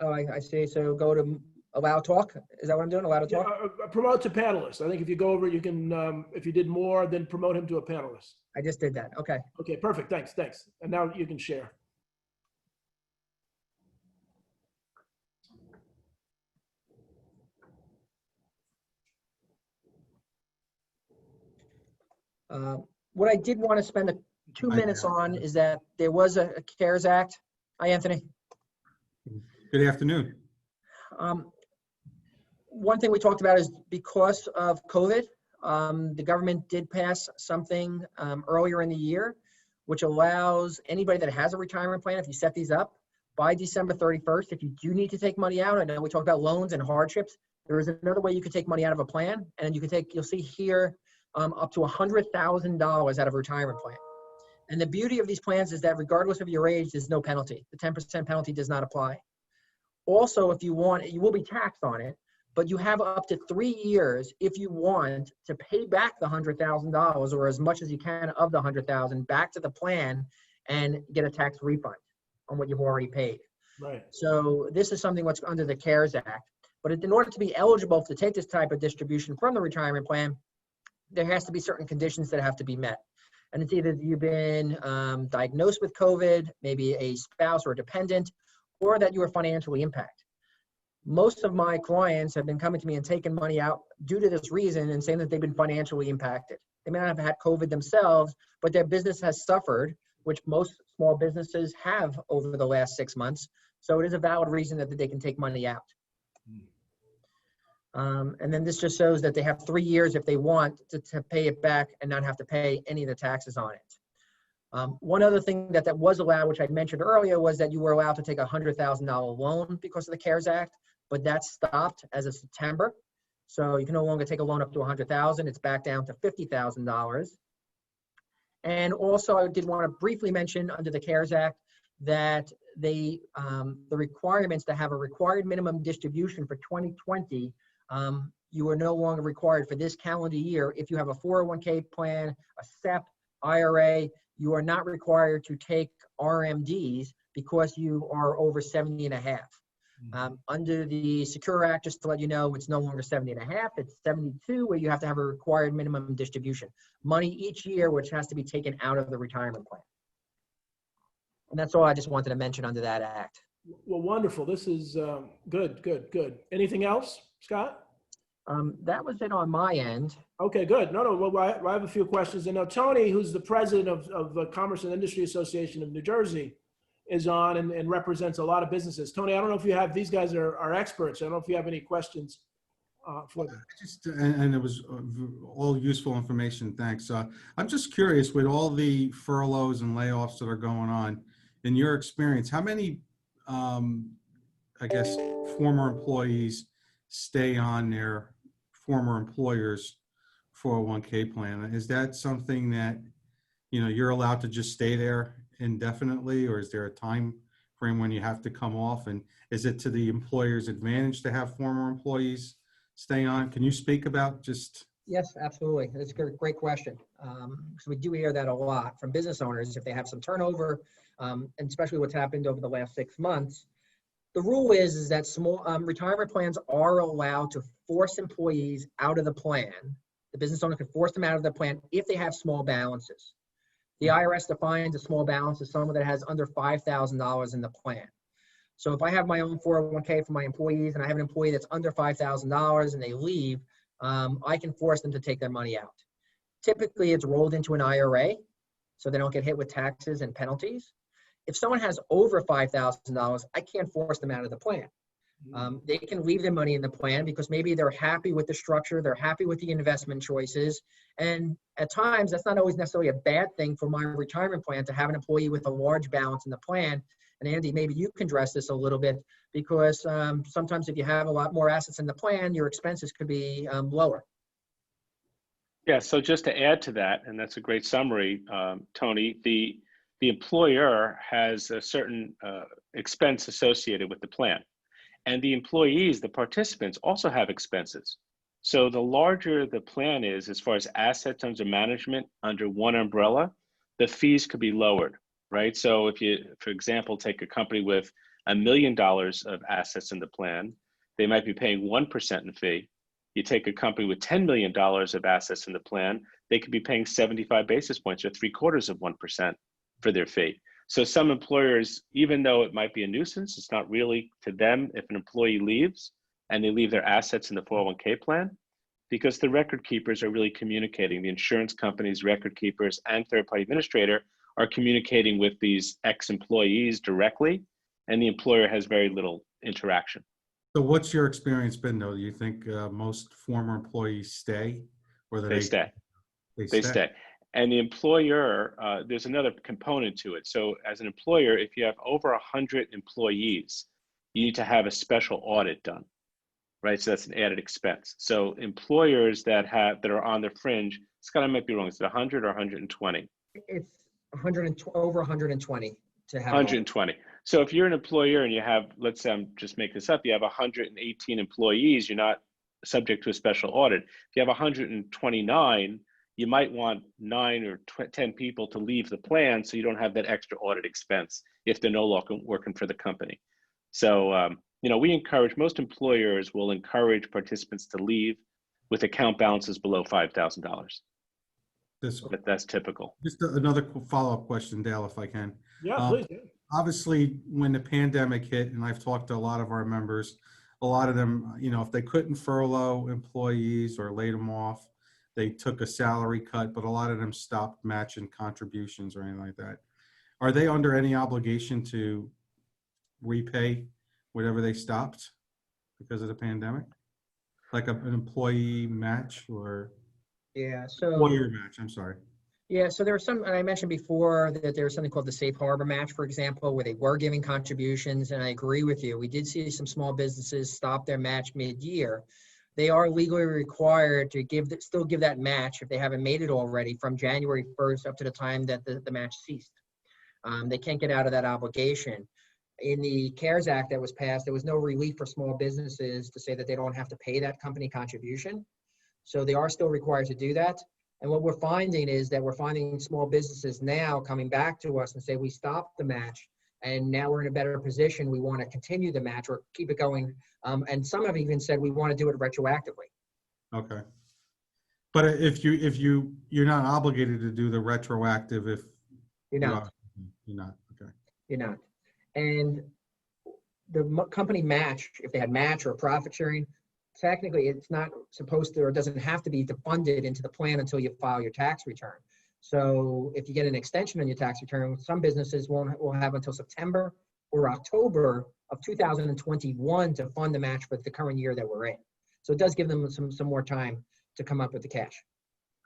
Oh, I see. So go to allow talk. Is that what I'm doing? Allow to talk? Yeah, promote to panelist. I think if you go over, you can, if you did more, then promote him to a panelist. I just did that. Okay. Okay, perfect. Thanks. And now you can share. What I did want to spend 2 minutes on is that there was a CARES Act. Hi, Anthony. Good afternoon. One thing we talked about is because of COVID, the government did pass something earlier in the year, which allows anybody that has a retirement plan, if you set these up by December 31st, if you do need to take money out, I know we talked about loans and hardships, there is another way you could take money out of a plan, and you can take, you'll see here, up to $100,000 out of a retirement plan. And the beauty of these plans is that regardless of your age, there's no penalty. The 10% penalty does not apply. Also, if you want, you will be taxed on it, but you have up to 3 years if you want to pay back the $100,000 or as much as you can of the $100,000 back to the plan and get a tax refund on what you've already paid. Right. So this is something what's under the CARES Act. But in order to be eligible to take this type of distribution from the retirement plan, there has to be certain conditions that have to be met. And it's either you've been diagnosed with COVID, maybe a spouse or a dependent, or that you were financially impacted. Most of my clients have been coming to me and taking money out due to this reason and saying that they've been financially impacted. They may not have had COVID themselves, but their business has suffered, which most small businesses have over the last 6 months. So it is a valid reason that they can take money out. And then this just shows that they have 3 years if they want to pay it back and not have to pay any of the taxes on it. One other thing that was allowed, which I mentioned earlier, was that you were allowed to take a $100,000 loan because of the CARES Act, but that stopped as of September. So you can no longer take a loan up to $100,000. It's back down to $50,000. And also, I did want to briefly mention under the CARES Act that the requirements to have a required minimum distribution for 2020, you are no longer required for this calendar year. If you have a 401k plan, a SEP, IRA, you are not required to take RMDs because you are over 70 and a half. Under the Secure Act, just to let you know, it's no longer 70 and a half, it's 72, where you have to have a required minimum distribution. Money each year, which has to be taken out of the retirement plan. And that's all I just wanted to mention under that act. Well, wonderful. This is good. Anything else, Scott? That was it on my end. Okay, good. No. Well, I have a few questions. And now Tony, who's the president of the Commerce and Industry Association of New Jersey, is on and represents a lot of businesses. Tony, I don't know if you have, these guys are experts. I don't know if you have any questions for them. And it was all useful information. Thanks. I'm just curious, with all the furloughs and layoffs that are going on, in your experience, how many, I guess, former employees stay on their former employers 401k plan, is that something that, you're allowed to just stay there indefinitely, or is there a time frame when you have to come off? And is it to the employer's advantage to have former employees stay on? Can you speak about just? Yes, absolutely. That's a great question. So we do hear that a lot from business owners if they have some turnover, and especially what's happened over the last 6 months. The rule is that small retirement plans are allowed to force employees out of the plan. The business owner can force them out of the plan if they have small balances. The IRS defines a small balance as someone that has under $5,000 in the plan. So if I have my own 401k for my employees and I have an employee that's under $5,000 and they leave, I can force them to take their money out. Typically, it's rolled into an IRA, so they don't get hit with taxes and penalties. If someone has over $5,000, I can't force them out of the plan. They can leave their money in the plan because maybe they're happy with the structure, they're happy with the investment choices, and at times that's not always necessarily a bad thing for my retirement plan to have an employee with a large balance in the plan. And Andy, maybe you can address this a little bit because sometimes if you have a lot more assets in the plan, your expenses could be lower. Yeah, so just to add to that, and that's a great summary, Tony, the employer has a certain expense associated with the plan. And the employees, the participants, also have expenses. So the larger the plan is, as far as assets under management under one umbrella, the fees could be lowered, right? So if you, for example, take a company with $1 million of assets in the plan, they might be paying 1% in fee. You take a company with $10 million of assets in the plan, they could be paying 75 basis points or 0.75% for their fee. So some employers, even though it might be a nuisance, it's not really to them if an employee leaves and they leave their assets in the 401k plan, because the record keepers are really communicating. The insurance companies, record keepers, and third-party administrator are communicating with these ex-employees directly, and the employer has very little interaction. So what's your experience been, though? Do you think most former employees stay? Or They stay. They stay. And the employer, there's another component to it. So as an employer, if you have over 100 employees, you need to have a special audit done, right? So that's an added expense. So employers that are on the fringe, Scott, I might be wrong, is it 100 or 120? It's over 120 to have 120. So if you're an employer and you have, let's say, I'm just making this up, you have 118 employees, you're not subject to a special audit. If you have 129, you might want 9 or 10 people to leave the plan so you don't have that extra audit expense if they're no longer working for the company. So, we encourage, most employers will encourage participants to leave with account balances below $5,000. That's typical. Just another follow-up question, Dale, if I can. Yeah, please. Obviously, when the pandemic hit, and I've talked to a lot of our members, a lot of them, if they couldn't furlough employees or laid them off, they took a salary cut, but a lot of them stopped matching contributions or anything like that. Are they under any obligation to repay whatever they stopped because of the pandemic? Like an employee match or employer match, I'm sorry. Yeah, so there are some, and I mentioned before that there was something called the safe harbor match, for example, where they were giving contributions, and I agree with you. We did see some small businesses stop their match mid-year. They are legally required to still give that match if they haven't made it already from January 1st up to the time that the match ceased. They can't get out of that obligation. In the CARES Act that was passed, there was no relief for small businesses to say that they don't have to pay that company contribution. So they are still required to do that. And what we're finding is that we're finding small businesses now coming back to us and say, we stopped the match and now we're in a better position. We want to continue the match or keep it going. And some have even said we want to do it retroactively. Okay. But if you're not obligated to do the retroactive if you're not. You're not. Okay. You're not. And the company match, if they had match or profit sharing, technically it's not supposed to or doesn't have to be funded into the plan until you file your tax return. So if you get an extension on your tax return, some businesses will have until September or October of 2021 to fund the match for the current year that we're in. So it does give them some more time to come up with the cash.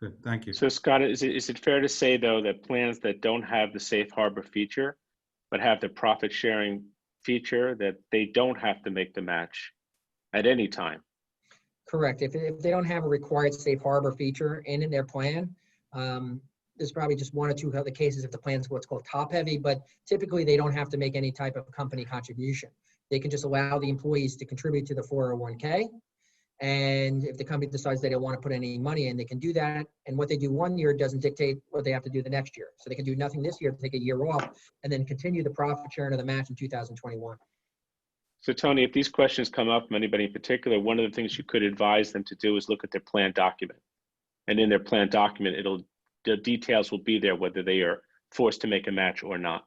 Good, thank you. So Scott, is it fair to say though that plans that don't have the safe harbor feature, but have the profit sharing feature, that they don't have to make the match at any time? Correct. If they don't have a required safe harbor feature in their plan, there's probably just one or two other cases if the plan's what's called top heavy, but typically they don't have to make any type of company contribution. They can just allow the employees to contribute to the 401k. And if the company decides they don't want to put any money in, they can do that. And what they do one year doesn't dictate what they have to do the next year. So they can do nothing this year, take a year off, and then continue the profit sharing of the match in 2021. So Tony, if these questions come up from anybody in particular, one of the things you could advise them to do is look at their plan document. And in their plan document, the details will be there, whether they are forced to make a match or not.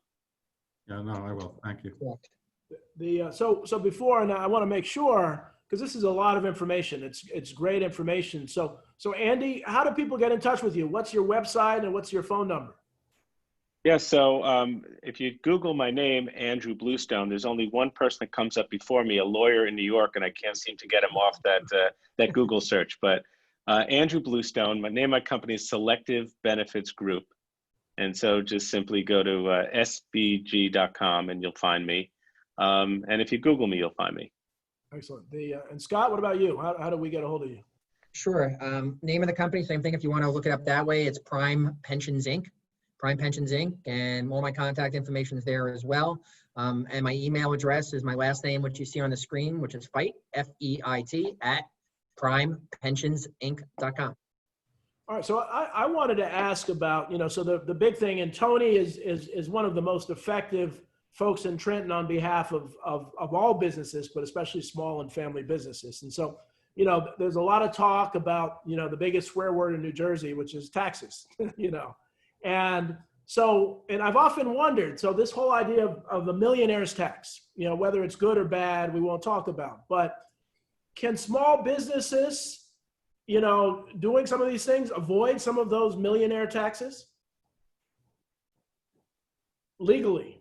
Yeah, no, I will. Thank you. Correct. So before, and I want to make sure, because this is a lot of information. It's great information. So Andy, how do people get in touch with you? What's your website and what's your phone number? Yeah, so if you Google my name, Andrew Bluestone, there's only one person that comes up before me, a lawyer in New York, and I can't seem to get him off that Google search. But Andrew Bluestone, my name of my company is Selective Benefits Group. And so just simply go to sbg.com and you'll find me. And if you Google me, you'll find me. Excellent. And Scott, what about you? How do we get a hold of you? Sure. Name of the company, same thing. If you want to look it up that way, it's Prime Pensions Inc. Prime Pensions Inc. And all my contact information is there as well. And my email address is my last name, which you see on the screen, which is Feit, F-E-I-T, at primepensionsinc.com. All right. So I wanted to ask about, so the big thing, and Tony is one of the most effective folks in Trenton on behalf of all businesses, but especially small and family businesses. And so, there's a lot of talk about, the biggest swear word in New Jersey, which is taxes, And so, and I've often wondered, so this whole idea of the millionaire's tax, whether it's good or bad, we won't talk about, but can small businesses, doing some of these things, avoid some of those millionaire taxes legally?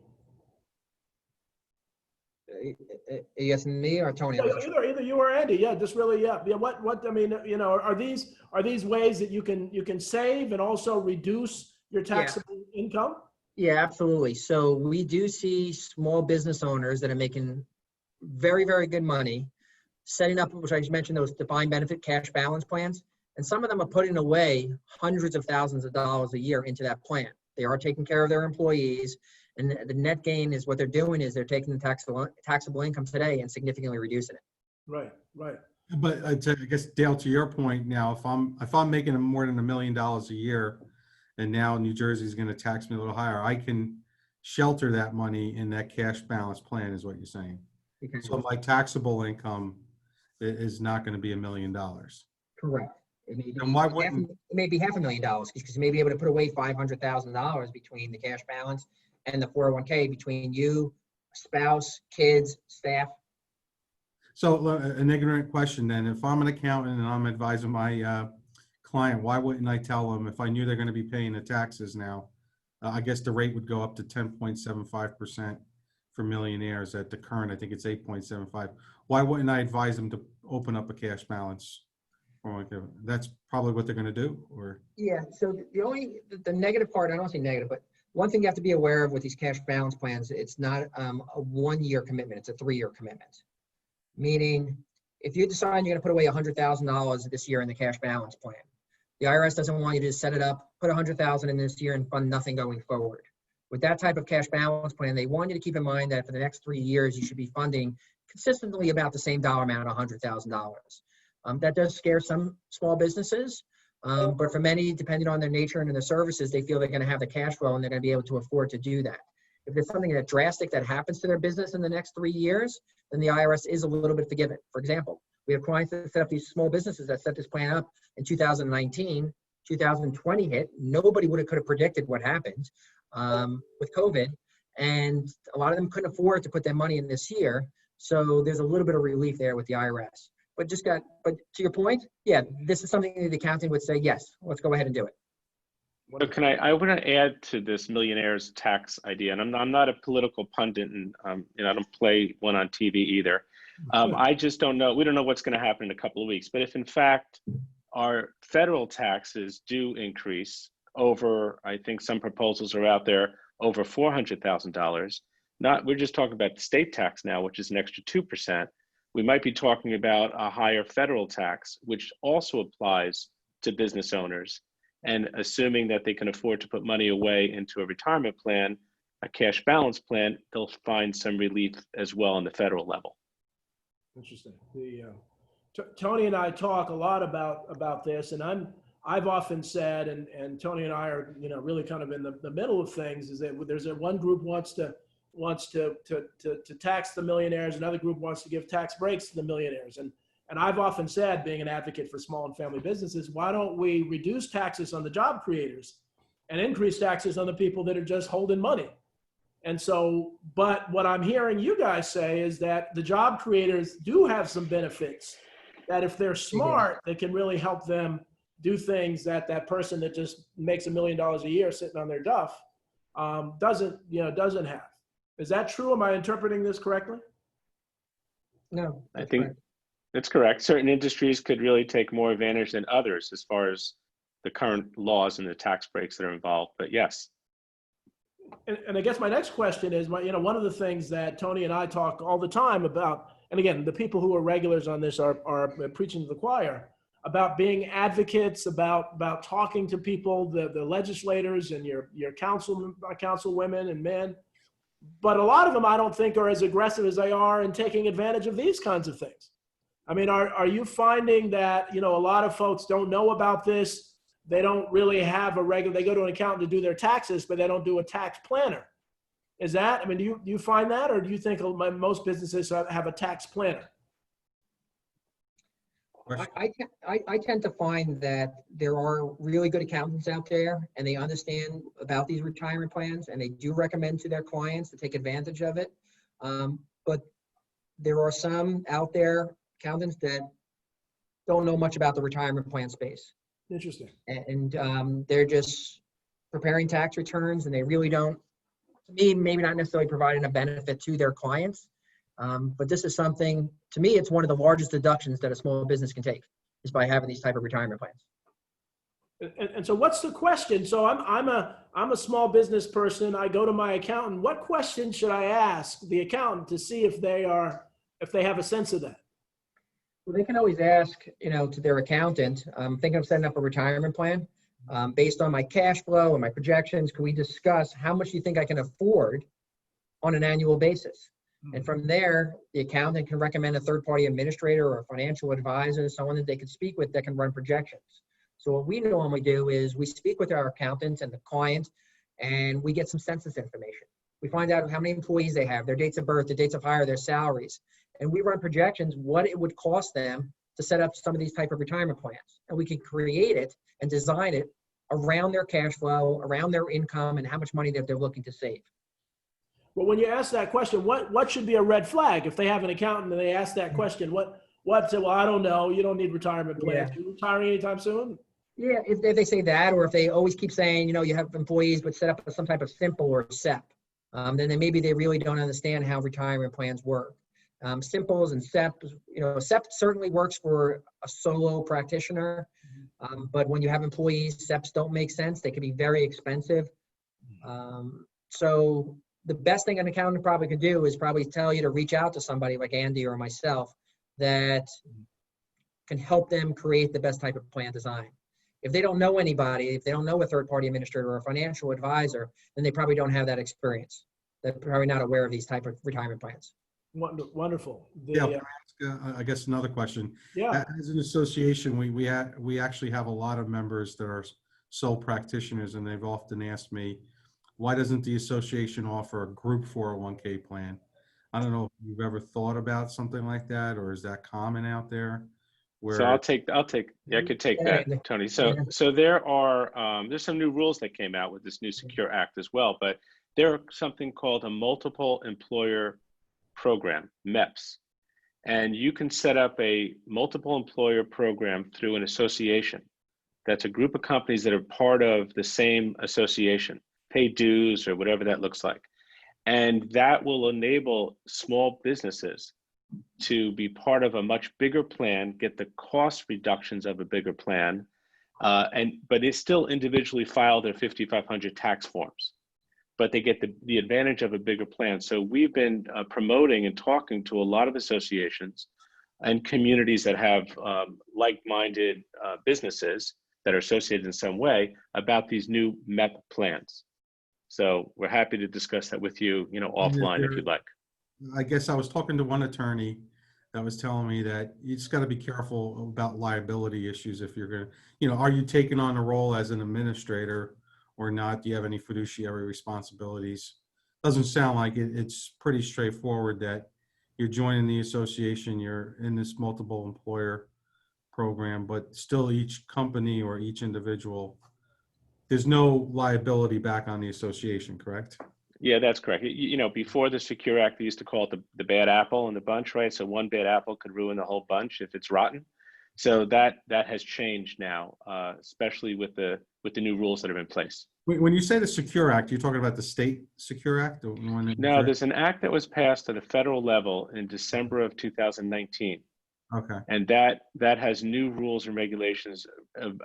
Yes, me or Tony? Either you or Andy. Yeah, just really, yeah. What I mean, are these ways that you can save and also reduce your taxable income? Yeah, absolutely. So we do see small business owners that are making very, very good money, setting up, which I just mentioned, those defined benefit cash balance plans. And some of them are putting away hundreds of thousands of dollars a year into that plan. They are taking care of their employees. And the net gain is what they're doing is they're taking the taxable income today and significantly reducing it. Right. But I guess, Dale, to your point now, if I'm making more than $1 million a year, and now New Jersey is going to tax me a little higher, I can shelter that money in that cash balance plan, is what you're saying. Okay. So my taxable income is not going to be $1 million. Correct. It may be, And why wouldn't? it may be $500,000 because you may be able to put away $500,000 between the cash balance and the 401k, between you, spouse, kids, staff. So an ignorant question then, if I'm an accountant and I'm advising my client, why wouldn't I tell them, if I knew they're going to be paying the taxes now, I guess the rate would go up to 10.75% for millionaires at the current, I think it's 8.75. Why wouldn't I advise them to open up a cash balance? Or that's probably what they're going to do, or? Yeah, so the negative part, I don't say negative, but one thing you have to be aware of with these cash balance plans, it's not a 1-year commitment, it's a 3-year commitment. Meaning, if you decide you're going to put away $100,000 this year in the cash balance plan, the IRS doesn't want you to set it up, put $100,000 in this year and fund nothing going forward. With that type of cash balance plan, they want you to keep in mind that for the next 3 years, you should be funding consistently about the same dollar amount, $100,000. That does scare some small businesses, but for many, depending on their nature and their services, they feel they're going to have the cash flow and they're going to be able to afford to do that. If there's something that drastic that happens to their business in the next 3 years, then the IRS is a little bit forgiving. For example, we have clients that set up these small businesses that set this plan up in 2019, 2020 hit. Nobody could have predicted what happened with COVID, and a lot of them couldn't afford to put their money in this year. So there's a little bit of relief there with the IRS. But to your point, yeah, this is something that the accountant would say, yes, let's go ahead and do it. So I want to add to this millionaire's tax idea, and I'm not a political pundit, and I don't play one on TV either. I just don't know. We don't know what's going to happen in a couple of weeks. But if in fact our federal taxes do increase over, I think some proposals are out there, over $400,000. We're just talking about the state tax now, which is an extra 2%. we might be talking about a higher federal tax, which also applies to business owners. And assuming that they can afford to put money away into a retirement plan, a cash balance plan, they'll find some relief as well on the federal level. Interesting. Tony and I talk a lot about this, and I've often said, and Tony and I are, really kind of in the middle of things, is that there's one group wants to tax the millionaires, another group wants to give tax breaks to the millionaires. And I've often said, being an advocate for small and family businesses, why don't we reduce taxes on the job creators and increase taxes on the people that are just holding money? And so, but what I'm hearing you guys say is that the job creators do have some benefits, that if they're smart, they can really help them do things that person that just makes $1 million a year sitting on their duff doesn't have. Is that true? Am I interpreting this correctly? No. I think that's correct. Certain industries could really take more advantage than others as far as the current laws and the tax breaks that are involved, but yes. And I guess my next question is, one of the things that Tony and I talk all the time about, and again, the people who are regulars on this are preaching to the choir, about being advocates, about talking to people, the legislators and your councilwomen and men. But a lot of them, I don't think, are as aggressive as they are in taking advantage of these kinds of things. I mean, are you finding that, a lot of folks don't know about this? They don't really have they go to an accountant to do their taxes, but they don't do a tax planner. Is that, do you find that, or do you think most businesses have a tax planner? I tend to find that there are really good accountants out there, and they understand about these retirement plans, and they do recommend to their clients to take advantage of it. But there are some out there, accountants, that don't know much about the retirement plan space. Interesting. And they're just preparing tax returns, and they really don't, to me, maybe not necessarily providing a benefit to their clients. But this is something, to me, it's one of the largest deductions that a small business can take, is by having these type of retirement plans. And so what's the question? So I'm a small business person. I go to my accountant. What question should I ask the accountant to see if they have a sense of that? Well, they can always ask, to their accountant, I'm thinking of setting up a retirement plan. Based on my cash flow and my projections, can we discuss how much you think I can afford on an annual basis? And from there, the accountant can recommend a third-party administrator or a financial advisor, someone that they can speak with that can run projections. So what we normally do is we speak with our accountant and the client, and we get some census information. We find out how many employees they have, their dates of birth, their dates of hire, their salaries. And we run projections, what it would cost them to set up some of these type of retirement plans. And we can create it and design it around their cash flow, around their income, and how much money that they're looking to save. Well, when you ask that question, what should be a red flag? If they have an accountant and they ask that question, well, I don't know, you don't need retirement plans. Yeah. Are you retiring anytime soon? Yeah, if they say that, or if they always keep saying, you have employees, but set up some type of simple or SEP, then maybe they really don't understand how retirement plans work. Simples and SEPs, SEP certainly works for a solo practitioner, but when you have employees, SEPs don't make sense. They can be very expensive. So the best thing an accountant probably could do is probably tell you to reach out to somebody like Andy or myself that can help them create the best type of plan design. If they don't know anybody, if they don't know a third-party administrator or a financial advisor, then they probably don't have that experience. They're probably not aware of these type of retirement plans. Wonderful. I guess another question. Yeah. As an association, we actually have a lot of members that are sole practitioners, and they've often asked me, why doesn't the association offer a group 401k plan? I don't know if you've ever thought about something like that, or is that common out there? So I could take that, Tony. So there's some new rules that came out with this new Secure Act as well, but there's something called a multiple employer program, MEPS. And you can set up a multiple employer program through an association. That's a group of companies that are part of the same association, pay dues or whatever that looks like. And that will enable small businesses to be part of a much bigger plan, get the cost reductions of a bigger plan, but they still individually file their 5500 tax forms, but they get the advantage of a bigger plan. So we've been promoting and talking to a lot of associations and communities that have like-minded businesses that are associated in some way about these new MEP plans. So we're happy to discuss that with you, offline if you'd like. I guess I was talking to one attorney that was telling me that you just got to be careful about liability issues if you're going to, are you taking on a role as an administrator or not? Do you have any fiduciary responsibilities? Doesn't sound like it. It's pretty straightforward that you're joining the association, you're in this multiple employer program, but still each company or each individual, there's no liability back on the association, correct? Yeah, that's correct. Before the Secure Act, they used to call it the bad apple in the bunch, right? So one bad apple could ruin the whole bunch if it's rotten. So that has changed now, especially with the new rules that are in place. When you say the Secure Act, you're talking about the state Secure Act? The one in No, there's an act that was passed at a federal level in December of 2019. Okay. And that has new rules and regulations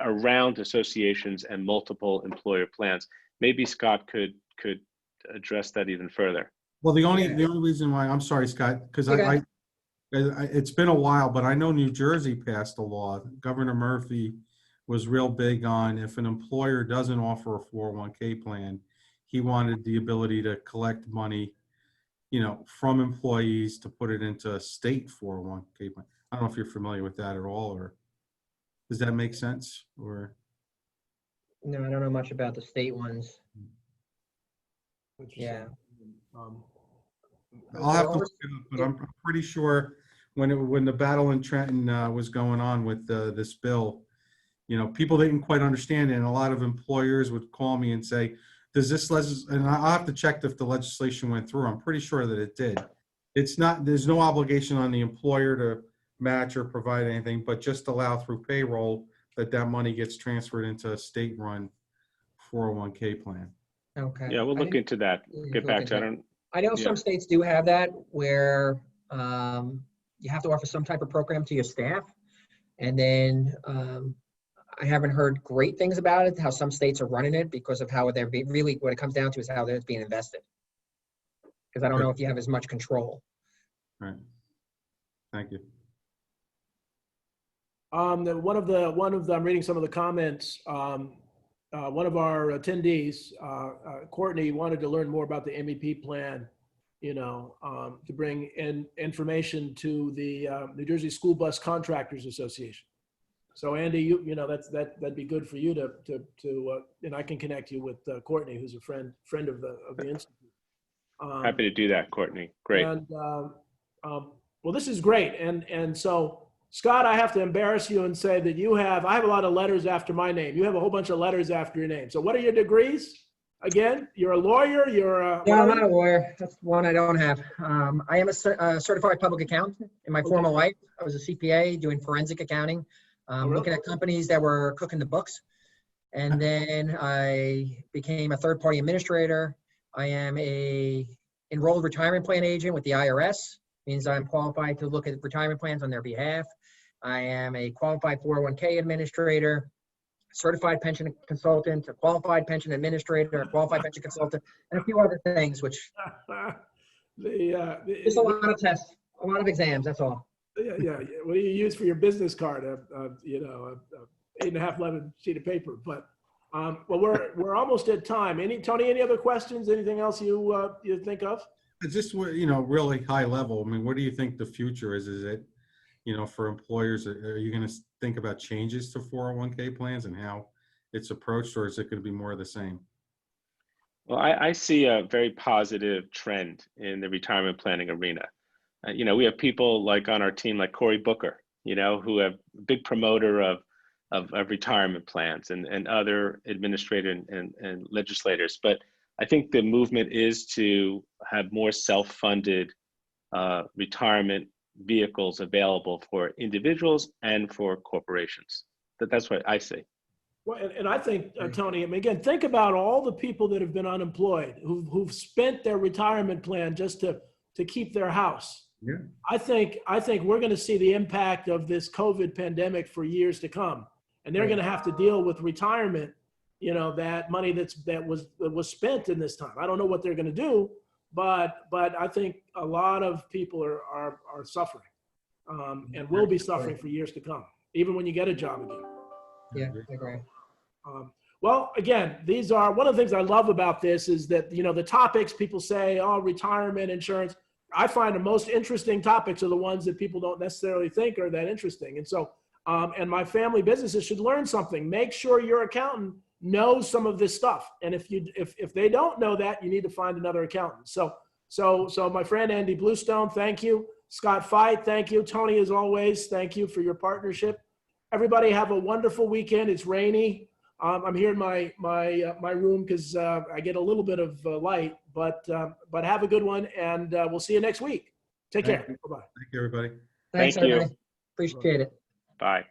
around associations and multiple employer plans. Maybe Scott could address that even further. Well, the only reason why, I'm sorry, Scott, because I it's been a while, but I know New Jersey passed a law. Governor Murphy was real big on if an employer doesn't offer a 401k plan, he wanted the ability to collect money, from employees to put it into a state 401k plan. I don't know if you're familiar with that at all, or does that make sense? Or No, I don't know much about the state ones. Yeah. I'll have to look it up, but I'm pretty sure when the battle in Trenton was going on with this bill, people didn't quite understand it, and a lot of employers would call me and say, "Does this and I'll have to check if the legislation went through. I'm pretty sure that it did. It's not. There's no obligation on the employer to match or provide anything, but just allow through payroll that money gets transferred into a state-run 401k plan." Okay. Yeah, we'll look into that. Get back to it. I know some states do have that where you have to offer some type of program to your staff. And then I haven't heard great things about it, how some states are running it because of how they're really, what it comes down to is how it's being invested. Because I don't know if you have as much control. Right. Thank you. I'm reading some of the comments. One of our attendees, Courtney, wanted to learn more about the MEP plan, to bring in information to the New Jersey School Bus Contractors Association. So Andy, that'd be good for you to and I can connect you with Courtney, who's a friend of the institute. Happy to do that, Courtney. Great. And well, this is great, and so. Scott, I have to embarrass you and say that I have a lot of letters after my name. You have a whole bunch of letters after your name. So what are your degrees? Again, you're a lawyer? No, I'm not a lawyer. That's one I don't have. I am a certified public accountant. In my former life, I was a CPA doing forensic accounting, looking at companies that were cooking the books. And then I became a third-party administrator. I am a enrolled retirement plan agent with the IRS. Means I'm qualified to look at retirement plans on their behalf. I am a qualified 401k administrator, certified pension consultant, a qualified pension administrator, a qualified pension consultant, and a few other things, which just a lot of tests, a lot of exams, that's all. Yeah. What do you use for your business card? 8.5 11 sheet of paper. But well, we're almost at time. Tony, any other questions? Anything else you think of? It's just, really high level. I mean, what do you think the future is? Is it, for employers, are you going to think about changes to 401k plans and how it's approached, or is it going to be more of the same? Well, I see a very positive trend in the retirement planning arena. We have people like on our team, like Cory Booker, who have big promoter of retirement plans and other administrators and legislators. But I think the movement is to have more self-funded retirement vehicles available for individuals and for corporations. That's what I see. Well, and I think, Tony, again, think about all the people that have been unemployed, who've spent their retirement plan just to keep their house. Yeah. I think we're going to see the impact of this COVID pandemic for years to come, and they're going to have to deal with retirement. That money that was spent in this time. I don't know what they're going to do, but I think a lot of people are suffering. and will be suffering for years to come, even when you get a job again. Yeah, I agree. Well, again, these are one of the things I love about this is that, you know, the topics people say, oh, retirement insurance. I find the most interesting topics are the ones that people don't necessarily think are that interesting. And so, and my family businesses should learn something. Make sure your accountant knows some of this stuff. And if they don't know that, you need to find another accountant. So my friend Andy Bluestone, thank you. Scott Feit, thank you. Tony, as always, thank you for your partnership. Everybody have a wonderful weekend. It's rainy. I'm here in my room because I get a little bit of light, but have a good one, and we'll see you next week. Take care. Bye-bye. Thank you, everybody. Thanks, Thank you. everybody. Appreciate it. Bye.